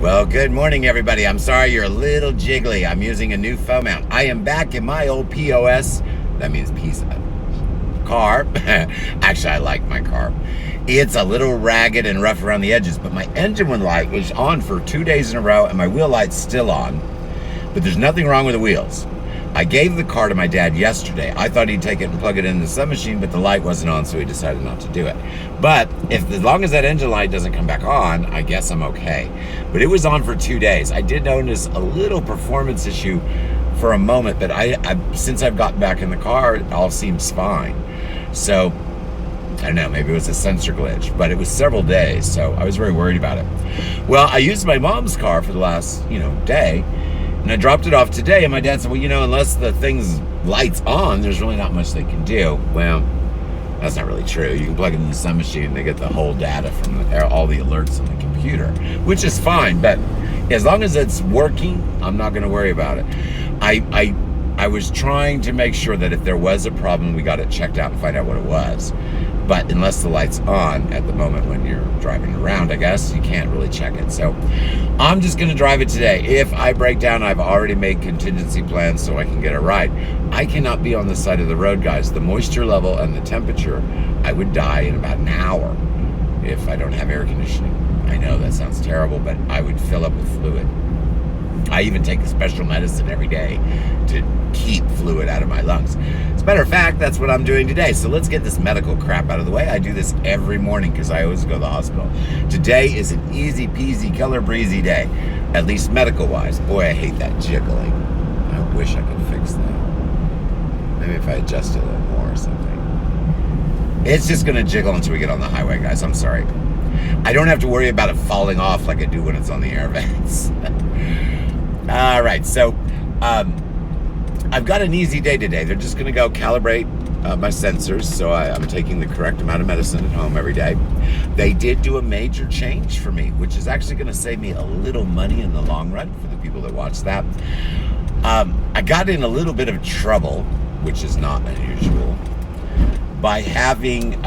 Well, good morning, everybody. I'm sorry you're a little jiggly. I'm using a new phone mount. I am back in my old POS. That means pizza. Car. Actually, I like my car. It's a little ragged and rough around the edges, but my engine light was on for 2 days in a row, and my wheel light's still on. But there's nothing wrong with the wheels. I gave the car to my dad yesterday. I thought he'd take it and plug it in the sun machine, but the light wasn't on, so he decided not to do it. But as long as that engine light doesn't come back on, I guess I'm okay. But it was on for 2 days. I did notice a little performance issue for a moment, but since I've gotten back in the car, it all seems fine. So I don't know, maybe it was a sensor glitch, but it was several days, so I was very worried about it. Well, I used my mom's car for the last, day, and I dropped it off today, and my dad said, well, unless the thing's light's on, there's really not much they can do. Well, that's not really true. You can plug it in the sun machine, and they get the whole data from all the alerts on the computer, which is fine, but as long as it's working, I'm not going to worry about it. I was trying to make sure that if there was a problem, we got it checked out and find out what it was. But unless the light's on at the moment when you're driving around, I guess, you can't really check it. So I'm just going to drive it today. If I break down, I've already made contingency plans so I can get it right. I cannot be on the side of the road, guys. The moisture level and the temperature, I would die in about an hour if I don't have air conditioning. I know that sounds terrible, but I would fill up with fluid. I even take a special medicine every day to keep fluid out of my lungs. As a matter of fact, that's what I'm doing today. So let's get this medical crap out of the way. I do this every morning because I always go to the hospital. Today is an easy peasy, color breezy day, at least medical wise. Boy, I hate that jiggling. I wish I could fix that. Maybe if I adjust it a little more or something. It's just going to jiggle until we get on the highway, guys. I'm sorry. I don't have to worry about it falling off like I do when it's on the air vents. All right, so I've got an easy day today. They're just going to go calibrate my sensors, so I'm taking the correct amount of medicine at home every day. They did do a major change for me, which is actually going to save me a little money in the long run for the people that watch that. I got in a little bit of trouble, which is not unusual, by having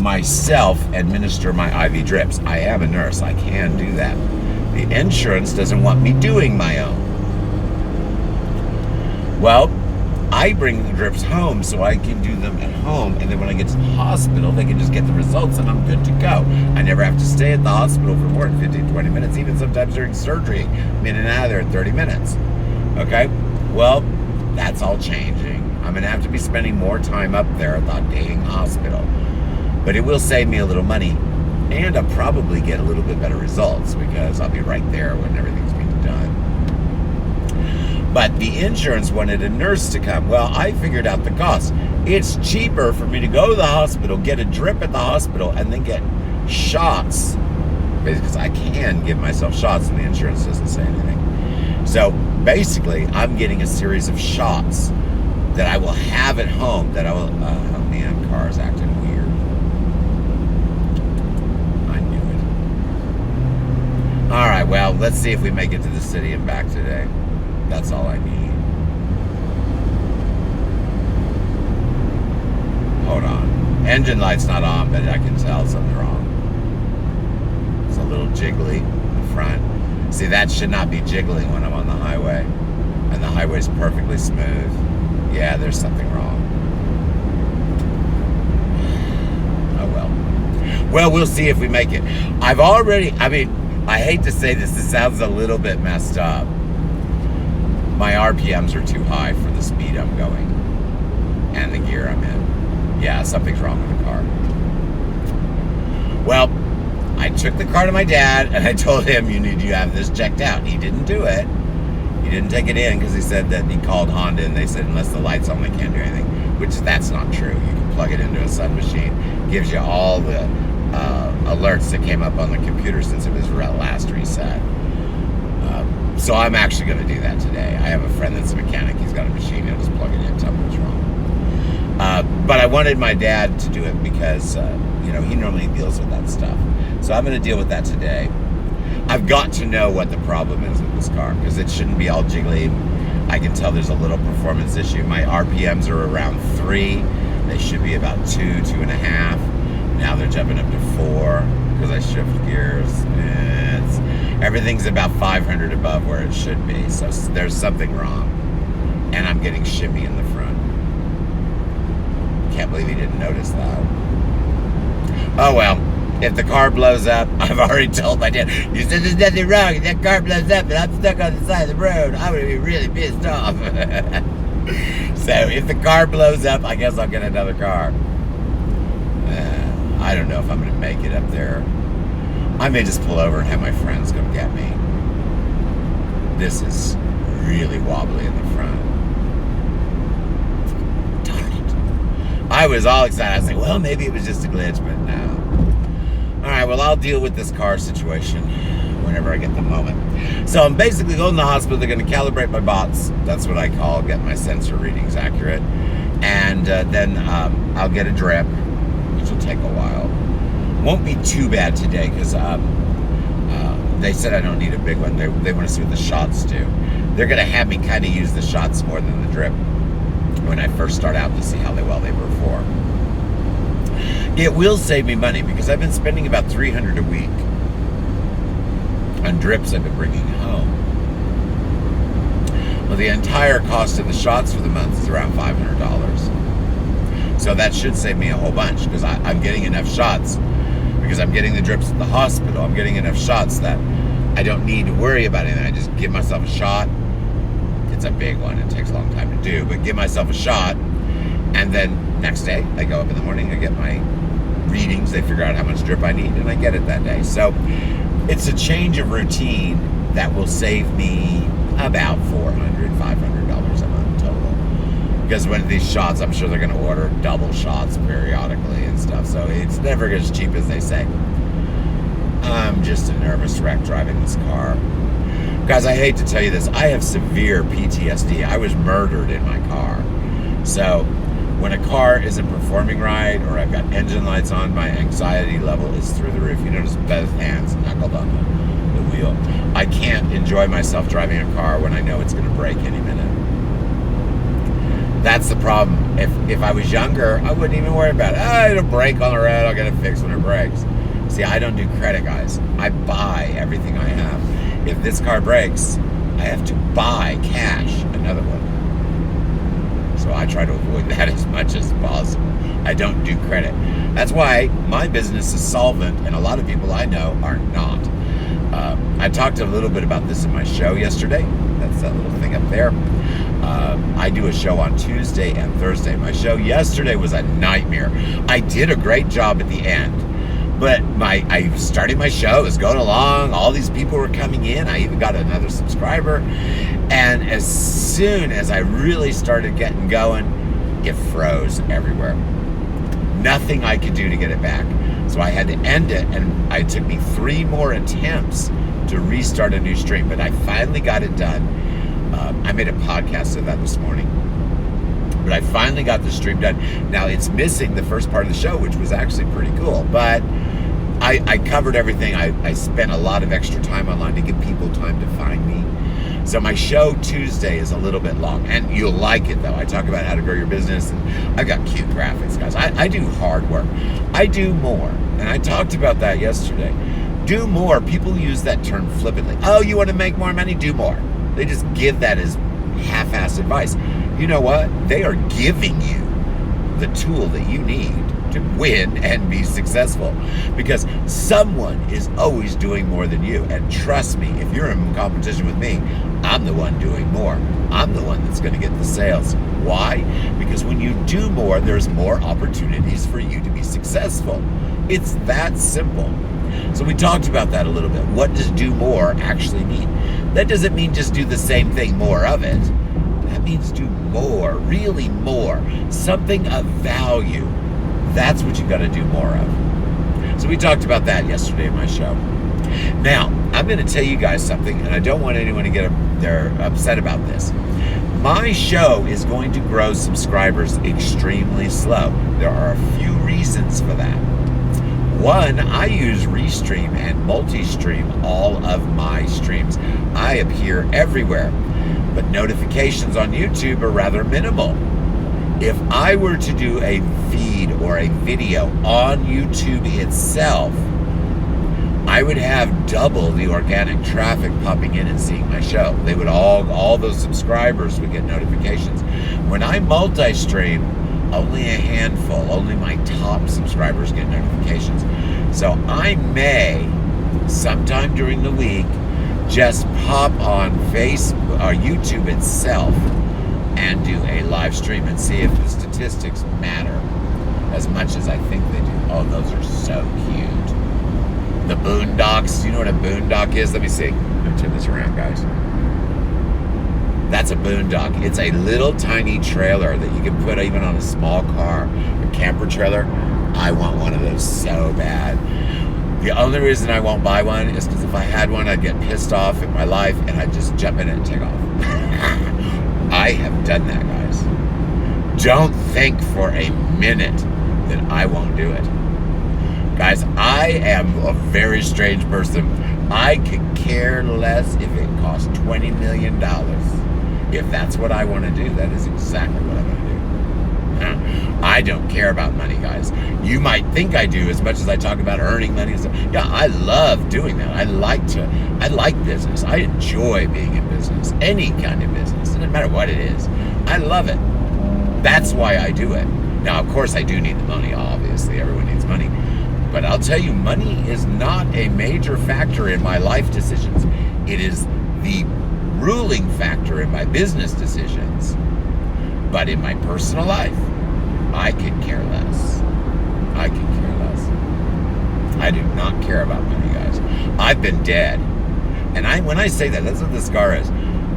myself administer my IV drips. I am a nurse. I can do that. The insurance doesn't want me doing my own. Well, I bring the drips home so I can do them at home, and then when I get to the hospital, they can just get the results and I'm good to go. I never have to stay at the hospital for more than 15, 20 minutes, even sometimes during surgery. I'm in and out of there in 30 minutes. Okay? Well, that's all changing. I'm going to have to be spending more time up there at the dang hospital. But it will save me a little money, and I'll probably get a little bit better results because I'll be right there when everything's being done. But the insurance wanted a nurse to come. Well, I figured out the cost. It's cheaper for me to go to the hospital, get a drip at the hospital, and then get shots. Because I can give myself shots and the insurance doesn't say anything. So basically, I'm getting a series of shots that I will have at home that I will... oh man, car is acting weird. All right, well, let's see if we make it to the city and back today. That's all I need. Hold on. Engine light's not on, but I can tell something's wrong. It's a little jiggly in the front. See, that should not be jiggling when I'm on the highway. And the highway's perfectly smooth. Yeah, there's something wrong. Oh, well. Well, we'll see if we make it. I hate to say this, sounds a little bit messed up. My RPMs are too high for the speed I'm going and the gear I'm in. Yeah, something's wrong with the car. Well, I took the car to my dad and I told him, you need to have this checked out. He didn't do it. He didn't take it in because he said that he called Honda and they said unless the light's on, they can't do anything, which that's not true. You can plug it into a sun machine. It gives you all the alerts that came up on the computer since it was last reset. So I'm actually going to do that today. I have a friend that's a mechanic. He's got a machine. He'll just plug it in, tell me what's wrong. But I wanted my dad to do it because, he normally deals with that stuff. So I'm going to deal with that today. I've got to know what the problem is with this car because it shouldn't be all jiggly. I can tell there's a little performance issue. My RPMs are around 3. They should be about 2.5. Now they're jumping up to 4 because I shift gears. everything's about 500 above where it should be. So there's something wrong. And I'm getting shimmy in the front. Can't believe he didn't notice that. Oh well, if the car blows up, I've already told my dad, you said there's nothing wrong, if that car blows up and I'm stuck on the side of the road, I'm going to be really pissed off. So if the car blows up, I guess I'll get another car. I don't know if I'm going to make it up there. I may just pull over and have my friends come get me. This is really wobbly in the front. Darn it. I was all excited. I was like, well, maybe it was just a glitch, but no. All right, well, I'll deal with this car situation whenever I get the moment. So I'm basically going to the hospital. They're going to calibrate my bots. That's what I call get my sensor readings accurate. And then I'll get a drip, which will take a while. Won't be too bad today because they said I don't need a big one. They want to see what the shots do. They're going to have me kind of use the shots more than the drip when I first start out to see how well they perform. It will save me money because I've been spending about $300 a week on drips I've been bringing home. Well, the entire cost of the shots for the month is around $500. So that should save me a whole bunch because I'm getting enough shots because I'm getting the drips at the hospital. I'm getting enough shots that I don't need to worry about anything. I just give myself a shot. It's a big one. It takes a long time to do, but give myself a shot. And then next day, I go up in the morning, I get my readings. They figure out how much drip I need, and I get it that day. So it's a change of routine that will save me about $400, $500 a month total. Because when these shots, I'm sure they're going to order double shots periodically and stuff. So it's never as cheap as they say. I'm just a nervous wreck driving this car. Guys, I hate to tell you this. I have severe PTSD. I was murdered in my car. So when a car isn't performing right or I've got engine lights on, my anxiety level is through the roof. You notice both hands knuckled on the wheel. I can't enjoy myself driving a car when I know it's going to break any minute. That's the problem. If I was younger, I wouldn't even worry about it. It'll break on the road. I'll get it fixed when it breaks. See, I don't do credit, guys. I buy everything I have. If this car breaks, I have to buy cash another one. So I try to avoid that as much as possible. I don't do credit. That's why my business is solvent, and a lot of people I know are not. I talked a little bit about this in my show yesterday. That's that little thing up there. I do a show on Tuesday and Thursday. My show yesterday was a nightmare. I did a great job at the end. But I started my show, it was going along, all these people were coming in, I even got another subscriber, and as soon as I really started getting going, it froze everywhere. Nothing I could do to get it back. So I had to end it, and it took me 3 more attempts to restart a new stream, but I finally got it done. I made a podcast of that this morning. But I finally got the stream done. Now, it's missing the first part of the show, which was actually pretty cool. But I covered everything. I spent a lot of extra time online to give people time to find me. So my show Tuesday is a little bit long. And you'll like it, though. I talk about how to grow your business. And I've got cute graphics, guys. I do hard work. I do more. And I talked about that yesterday. Do more. People use that term flippantly. Oh, you want to make more money? Do more. They just give that as half-assed advice. You know what? They are giving you the tool that you need to win and be successful because someone is always doing more than you. And trust me, if you're in competition with me, I'm the one doing more. I'm the one that's going to get the sales. Why? Because when you do more, there's more opportunities for you to be successful. It's that simple. So we talked about that a little bit. What does do more actually mean? That doesn't mean just do the same thing, more of it. That means do more, really more, something of value. That's what you got to do more of. So we talked about that yesterday in my show. Now, I'm going to tell you guys something, and I don't want anyone to get upset about this. My show is going to grow subscribers extremely slow. There are a few reasons for that. One, I use Restream and multi-stream all of my streams. I appear everywhere, but notifications on YouTube are rather minimal. If I were to do a feed or a video on YouTube itself, I would have double the organic traffic popping in and seeing my show. They would all those subscribers would get notifications. When I multi-stream, only a handful, only my top subscribers get notifications. So I may, sometime during the week, just pop on Facebook or YouTube itself and do a live stream and see if the statistics matter as much as I think they do. Oh, those are so cute. The boondocks. You know what a boondock is? Let me see. Let me turn this around, guys. That's a boondock. It's a little tiny trailer that you can put even on a small car, a camper trailer. I want one of those so bad. The only reason I won't buy one is because if I had one, I'd get pissed off in my life and I'd just jump in it and take off. I have done that, guys. Don't think for a minute that I won't do it. Guys, I am a very strange person. I could care less if it costs $20 million. If that's what I want to do, that is exactly what I'm going to do. I don't care about money, guys. You might think I do as much as I talk about earning money and stuff. Yeah, I love doing that. I like business. I enjoy being in business. Any kind of business. It doesn't matter what it is. I love it. That's why I do it. Now, of course, I do need the money, obviously. Everyone needs money. But I'll tell you, money is not a major factor in my life decisions. It is the ruling factor in my business decisions. But in my personal life, I could care less. I could care less. I do not care about money, guys. I've been dead. And when I say that, that's what the scar is.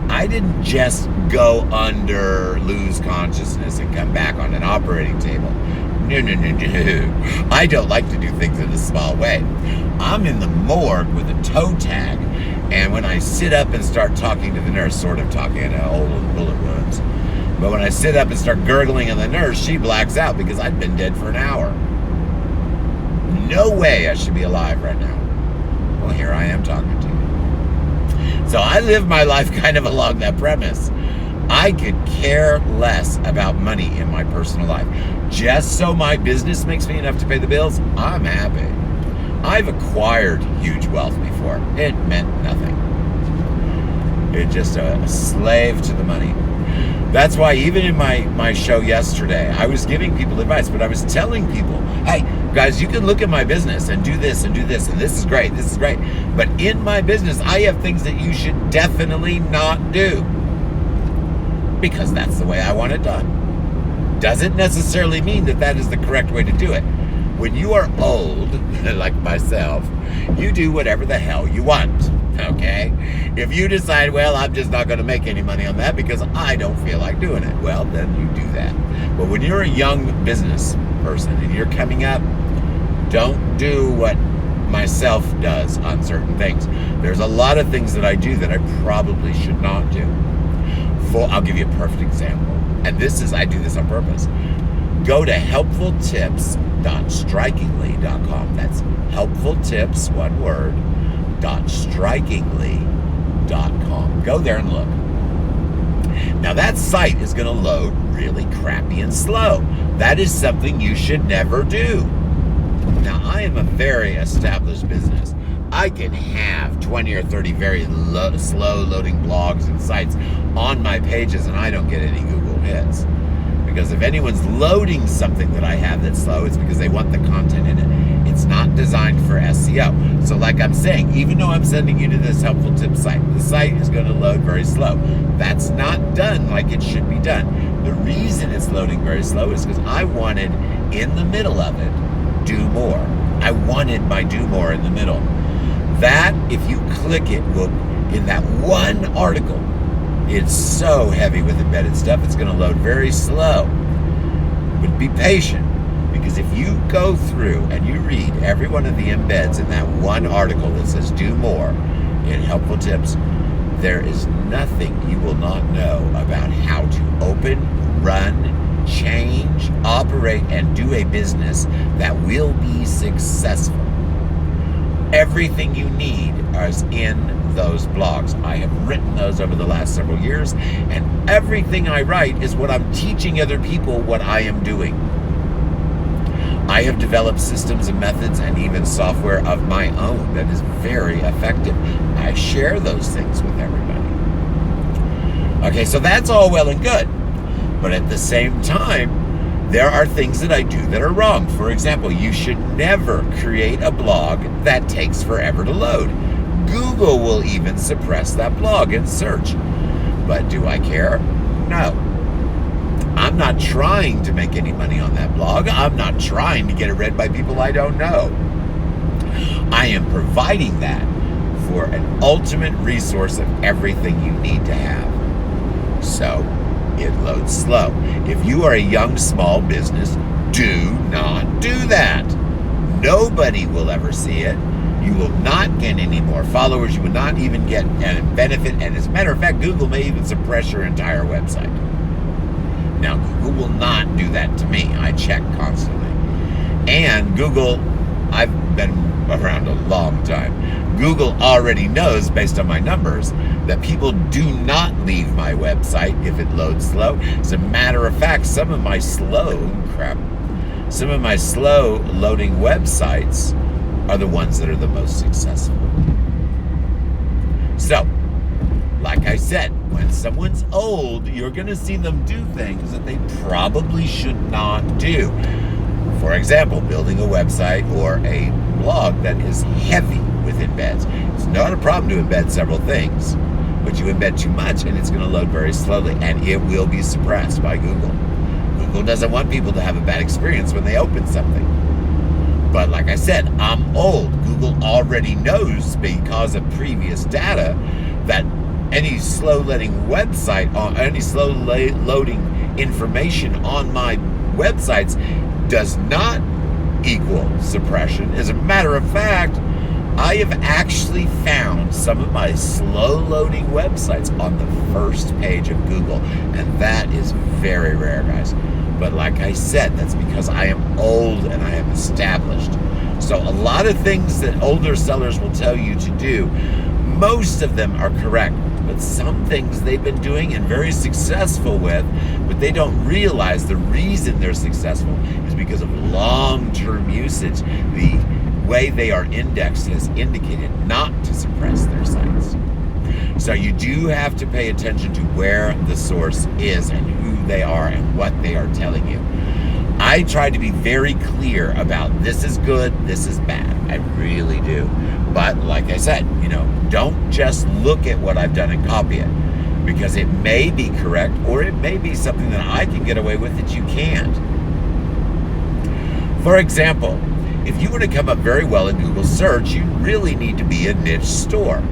I didn't just go under, lose consciousness, and come back on an operating table. No. I don't like to do things in a small way. I'm in the morgue with a toe tag, and when I sit up and start talking to the nurse, sort of talking in old bullet wounds, but when I sit up and start gurgling at the nurse, she blacks out because I'd been dead for an hour. No way I should be alive right now. Well, here I am talking to you. So I live my life kind of along that premise. I could care less about money in my personal life. Just so my business makes me enough to pay the bills, I'm happy. I've acquired huge wealth before. It meant nothing. It's just a slave to the money. That's why even in my show yesterday, I was giving people advice, but I was telling people, hey, guys, you can look at my business and do this, and this is great, But in my business, I have things that you should definitely not do. Because that's the way I want it done. Doesn't necessarily mean that is the correct way to do it. When you are old, like myself, you do whatever the hell you want, okay? If you decide, well, I'm just not going to make any money on that because I don't feel like doing it, well, then you do that. But when you're a young business person and you're coming up, don't do what myself does on certain things. There's a lot of things that I do that I probably should not do. I'll give you a perfect example. And I do this on purpose. Go to helpfultips.strikingly.com. That's helpfultips, one word, .strikingly.com. Go there and look. Now that site is going to load really crappy and slow. That is something you should never do. Now I am a very established business. I can have 20 or 30 very slow loading blogs and sites on my pages and I don't get any Google hits. Because if anyone's loading something that I have that's slow, it's because they want the content in it. It's not designed for SEO. So like I'm saying, even though I'm sending you to this helpful tip site, the site is going to load very slow. That's not done like it should be done. The reason it's loading very slow is because I wanted in the middle of it, do more. I wanted my do more in the middle. That, if you click it, will, in that one article, it's so heavy with embedded stuff, it's going to load very slow. But be patient, because if you go through and you read every one of the embeds in that one article that says do more in helpful tips, there is nothing you will not know about how to open, run, change, operate, and do a business that will be successful. Everything you need is in those blogs. I have written those over the last several years, and everything I write is what I'm teaching other people what I am doing. I have developed systems and methods and even software of my own that is very effective. I share those things with everybody. Okay, so that's all well and good. But at the same time, there are things that I do that are wrong. For example, you should never create a blog that takes forever to load. Google will even suppress that blog in search. But do I care? No. I'm not trying to make any money on that blog. I'm not trying to get it read by people I don't know. I am providing that for an ultimate resource of everything you need to have. So it loads slow. If you are a young, small business, do not do that. Nobody will ever see it. You will not get any more followers. You will not even get a benefit. And as a matter of fact, Google may even suppress your entire website. Now, Google will not do that to me. I check constantly. And Google, I've been around a long time. Google already knows, based on my numbers, that people do not leave my website if it loads slow. As a matter of fact, some of my slow loading websites are the ones that are the most successful. So, like I said, when someone's old, you're going to see them do things that they probably should not do. For example, building a website or a blog that is heavy with embeds. It's not a problem to embed several things, but you embed too much and it's going to load very slowly and it will be suppressed by Google. Google doesn't want people to have a bad experience when they open something. But like I said, I'm old. Google already knows, because of previous data, that any slow loading website, or any slow loading information on my websites does not equal suppression. As a matter of fact, I have actually found some of my slow loading websites on the first page of Google, and that is very rare, guys. But like I said, that's because I am old and I am established. So a lot of things that older sellers will tell you to do, most of them are correct. But some things they've been doing and very successful with, but they don't realize the reason they're successful is because of long-term usage. The way they are indexed has indicated not to suppress their sites. So you do have to pay attention to where the source is and who they are and what they are telling you. I try to be very clear about this is good, this is bad. I really do. But like I said, don't just look at what I've done and copy it, because it may be correct or it may be something that I can get away with that you can't. For example, if you were to come up very well in Google search, you really need to be a niche store.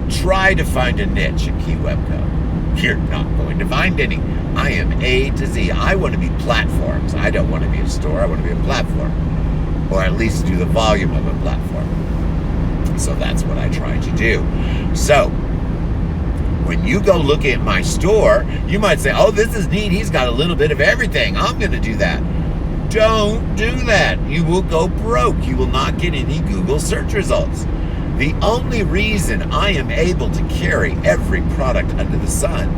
Try to find a niche at Keywebco. You're not going to find any. I am A to Z. I want to be platforms. I don't want to be a store. I want to be a platform, or at least do the volume of a platform. So that's what I try to do. So when you go look at my store, you might say, oh, this is neat. He's got a little bit of everything. I'm going to do that. Don't do that. You will go broke. You will not get any Google search results. The only reason I am able to carry every product under the sun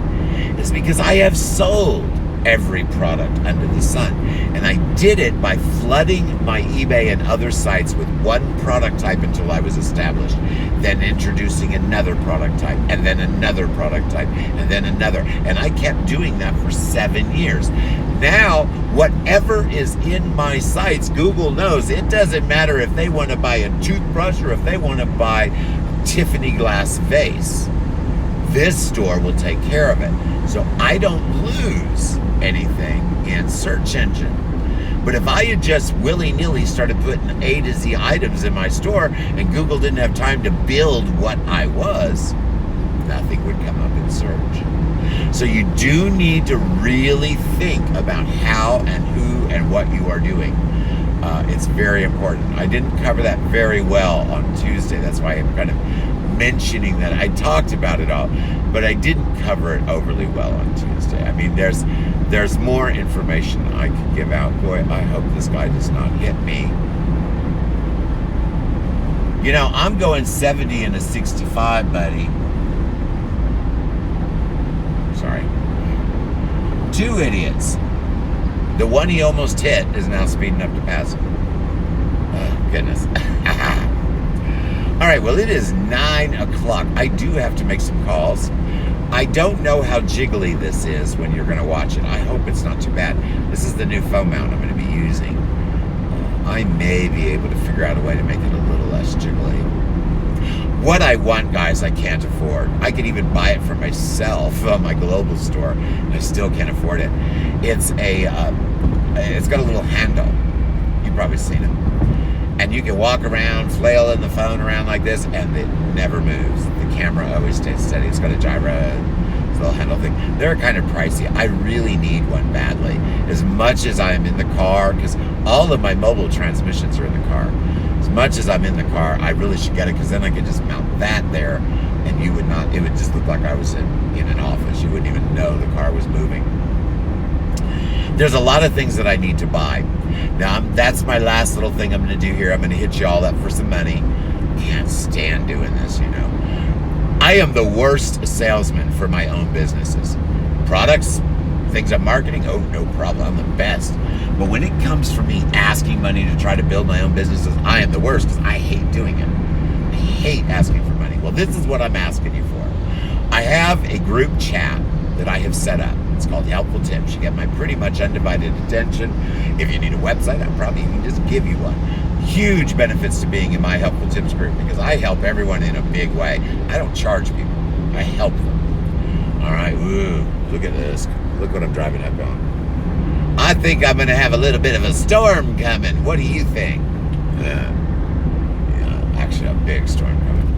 is because I have sold every product under the sun. And I did it by flooding my eBay and other sites with one product type until I was established, then introducing another product type, and then another product type, and then another. And I kept doing that for 7 years. Now, whatever is in my sites, Google knows. It doesn't matter if they want to buy a toothbrush or if they want to buy a Tiffany glass vase. This store will take care of it. So I don't lose anything in search engine. But if I had just willy-nilly started putting A to Z items in my store and Google didn't have time to build what I was, nothing would come up in search. So you do need to really think about how and who and what you are doing. It's very important. I didn't cover that very well on Tuesday. That's why I'm kind of mentioning that. I talked about it all, but I didn't cover it overly well on Tuesday. I mean, there's more information I could give out. Boy, I hope this guy does not hit me. I'm going 70 and a 65, buddy. Sorry. 2 idiots. The one he almost hit is now speeding up to pass him. Oh, goodness. All right, well, it is 9 o'clock. I do have to make some calls. I don't know how jiggly this is when you're going to watch it. I hope it's not too bad. This is the new phone mount I'm going to be using. I may be able to figure out a way to make it a little less jiggly. What I want, guys, I can't afford. I could even buy it for myself on my global store, and I still can't afford it. It's got a little handle. You've probably seen it. And you can walk around, flailing the phone around like this, and it never moves. The camera always stays steady. It's got a gyro, it's a little handle thing. They're kind of pricey. I really need one badly. As much as I am in the car, because all of my mobile transmissions are in the car. As much as I'm in the car, I really should get it, because then I could just mount that there, and you would not, it would just look like I was in an office. You wouldn't even know the car was moving. There's a lot of things that I need to buy. Now, that's my last little thing I'm going to do here. I'm going to hit you all up for some money. Can't stand doing this, you know. I am the worst salesman for my own businesses. Products, things I'm marketing, oh, no problem. I'm the best. But when it comes for me asking money to try to build my own businesses, I am the worst, because I hate doing it. I hate asking for money. Well, this is what I'm asking you for. I have a group chat that I have set up. It's called Helpful Tips. You get my pretty much undivided attention. If you need a website, I probably even just give you one. Huge benefits to being in my Helpful Tips group, because I help everyone in a big way. I don't charge people. I help them. All right. Ooh, look at this. Look what I'm driving up on. I think I'm going to have a little bit of a storm coming. What do you think? Yeah, actually a big storm coming.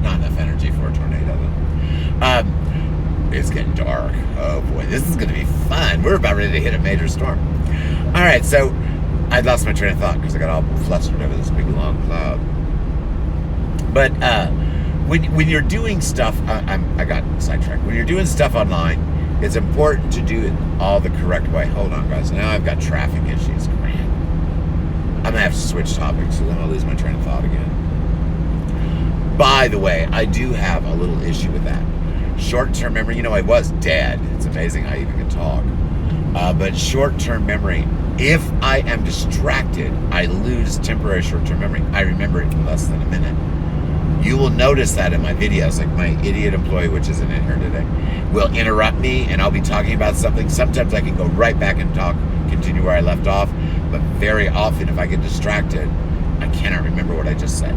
Not enough energy for a tornado, though. It's getting dark. Oh boy, this is going to be fun. We're about ready to hit a major storm. All right, so I lost my train of thought because I got all flustered over this big long cloud. But when you're doing stuff, I got sidetracked. When you're doing stuff online, it's important to do it all the correct way. Hold on, guys. Now I've got traffic issues. I'm gonna have to switch topics, so then I'll lose my train of thought again. By the way, I do have a little issue with that. Short-term memory, I was dead. It's amazing I even can talk. But short-term memory, if I am distracted, I lose temporary short-term memory. I remember it in less than a minute. You will notice that in my videos, like my idiot employee, which isn't in here today, will interrupt me and I'll be talking about something. Sometimes I can go right back and continue where I left off. But very often, if I get distracted, I cannot remember what I just said.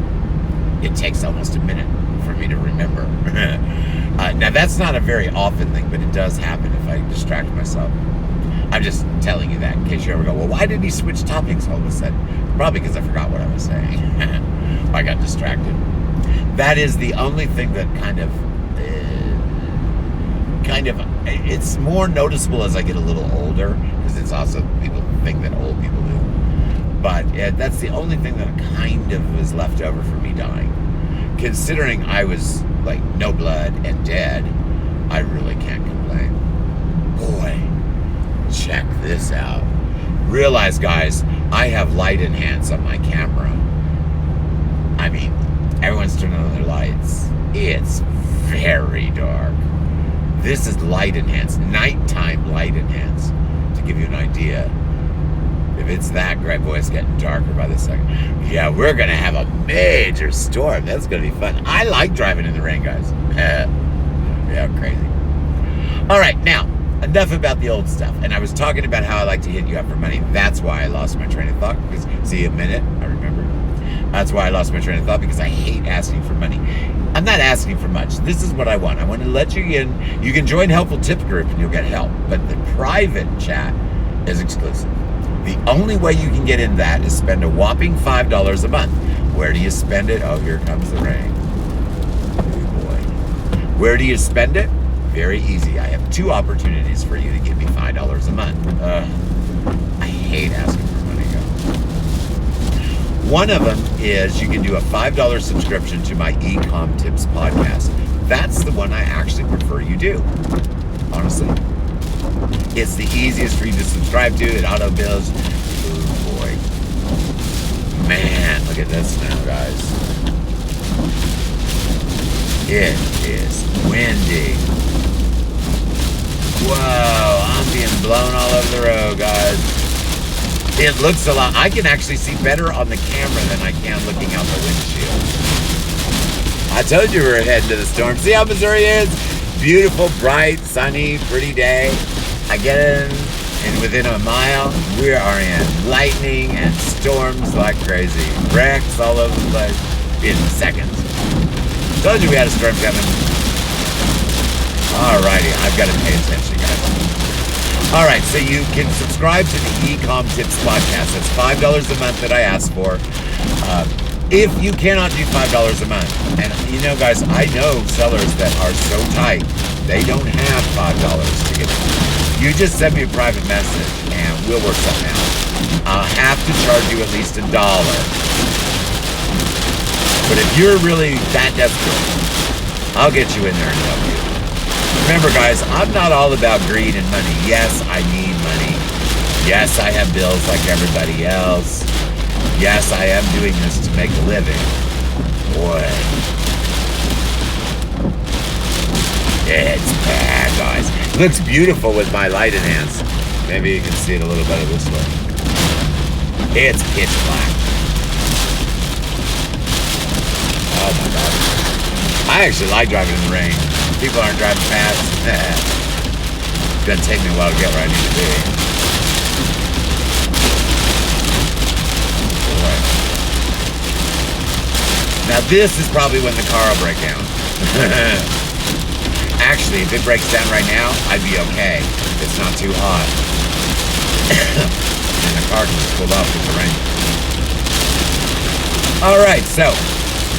It takes almost a minute for me to remember. Now, that's not a very often thing, but it does happen if I distract myself. I'm just telling you that in case you ever go, well, why did he switch topics all of a sudden? Probably because I forgot what I was saying. I got distracted. That is the only thing that kind of, it's more noticeable as I get a little older, because it's also people think that old people do. But that's the only thing that kind of is left over for me dying. Considering I was like no blood and dead, I really can't complain. Boy, check this out. Realize, guys, I have light enhance on my camera. I mean, everyone's turning on their lights. It's very dark. This is light enhance, nighttime light enhance, to give you an idea. If it's that great, boy, it's getting darker by the second. Yeah, we're going to have a major storm. That's going to be fun. I like driving in the rain, guys. Yeah, crazy. All right, now, enough about the old stuff. And I was talking about how I like to hit you up for money. That's why I lost my train of thought. Because, see, a minute, I remember. That's why I lost my train of thought, because I hate asking for money. I'm not asking for much. This is what I want. I want to let you in. You can join Helpful Tips Group and you'll get help. But the private chat is exclusive. The only way you can get in that is spend a whopping $5 a month. Where do you spend it? Oh, here comes the rain. Oh boy. Where do you spend it? Very easy. I have 2 opportunities for you to give me $5 a month. I hate asking for money, guys. One of them is you can do a $5 subscription to my eCom Tips podcast. That's the one I actually prefer you do, honestly. It's the easiest for you to subscribe to. It auto bills. Oh boy. Man, look at this now, guys. It is windy. Whoa, I'm being blown all over the road, guys. It looks a lot. I can actually see better on the camera than I can looking out the windshield. I told you we were heading to the storm. See how Missouri is? Beautiful, bright, sunny, pretty day. I get in, and within a mile, we are in lightning and storms like crazy. Wrecks all over the place in seconds. Told you we had a storm coming. Alrighty, I've got to pay attention, guys. Alright, so you can subscribe to the eCom Tips podcast. That's $5 a month that I asked for. If you cannot do $5 a month, and you know, guys, I know sellers that are so tight, they don't have $5 to give them. You just send me a private message, and we'll work something out. I'll have to charge you at least $1. But if you're really that desperate, I'll get you in there and help you. Remember, guys, I'm not all about greed and money. Yes, I need money. Yes, I have bills like everybody else. Yes, I am doing this to make a living. Boy. It's bad, guys. It looks beautiful with my light enhanced. Maybe you can see it a little better this way. It's pitch black. Oh my God. I actually like driving in the rain. People aren't driving fast. It's gonna take me a while to get where I need to be. Boy. Now this is probably when the car will break down. Actually, if it breaks down right now, I'd be okay. It's not too hot. And the car can just pull off with the rain. Alright, so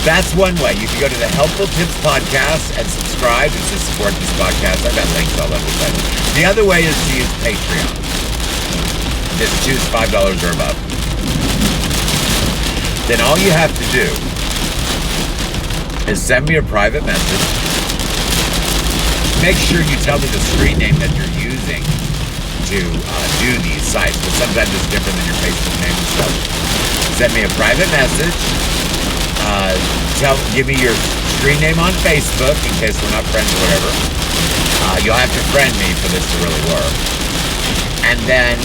that's one way. You can go to the Helpful Tips podcast and subscribe and just support this podcast. I've got links all over the place. The other way is to use Patreon. Just choose $5 or above. Then all you have to do is send me a private message. Make sure you tell me the screen name that you're using to do these sites, because sometimes it's different than your Facebook name and stuff. Send me a private message. Give me your screen name on Facebook in case we're not friends or whatever. You'll have to friend me for this to really work. And then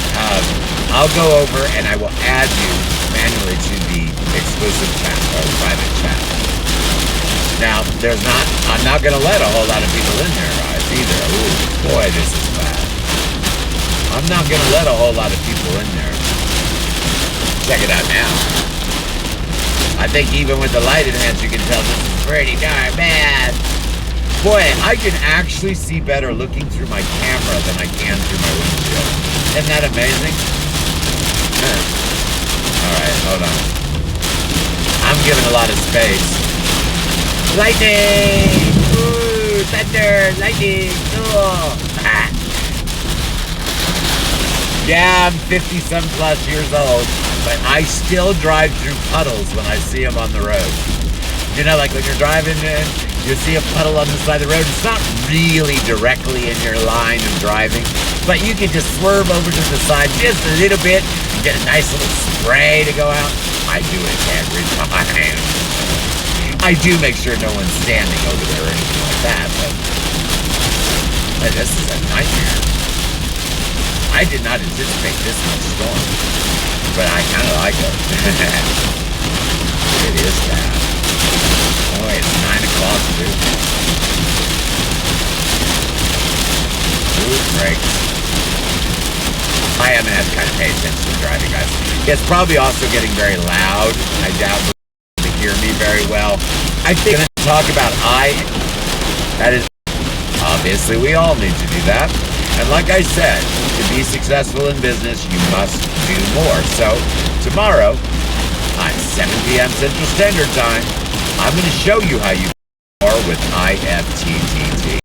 I'll go over and I will add you manually to the exclusive chat or private chat. Now, I'm not going to let a whole lot of people in there, guys, either. Ooh, boy, this is bad. I'm not going to let a whole lot of people in there. Check it out now. I think even with the light enhanced, you can tell this is pretty darn bad. Boy, I can actually see better looking through my camera than I can through my windshield. Isn't that amazing? Alright, hold on. I'm giving a lot of space. Lightning! Ooh, thunder! Lightning! Cool! Ah. Yeah, I'm 50-some plus years old, but I still drive through puddles when I see them on the road. You know, like when you're driving in, you see a puddle on the side of the road. It's not really directly in your line of driving, but you can just swerve over to the side just a little bit and get a nice little spray to go out. I do it every time. I do make sure no one's standing over there or anything like that, but this is a nightmare. I did not anticipate this much storm, but I kind of like it. It is bad. Oh, it's 9 o'clock, dude. Ooh, brakes. I am going to have to kind of pay attention to driving, guys. It's probably also getting very loud. I doubt to hear me very well. I think I'm going to talk about that is, obviously we all need to do that. And like I said, to be successful in business, you must do more. So tomorrow, at 7 p.m. Central Standard Time, I'm going to show you how you do more with IFTT.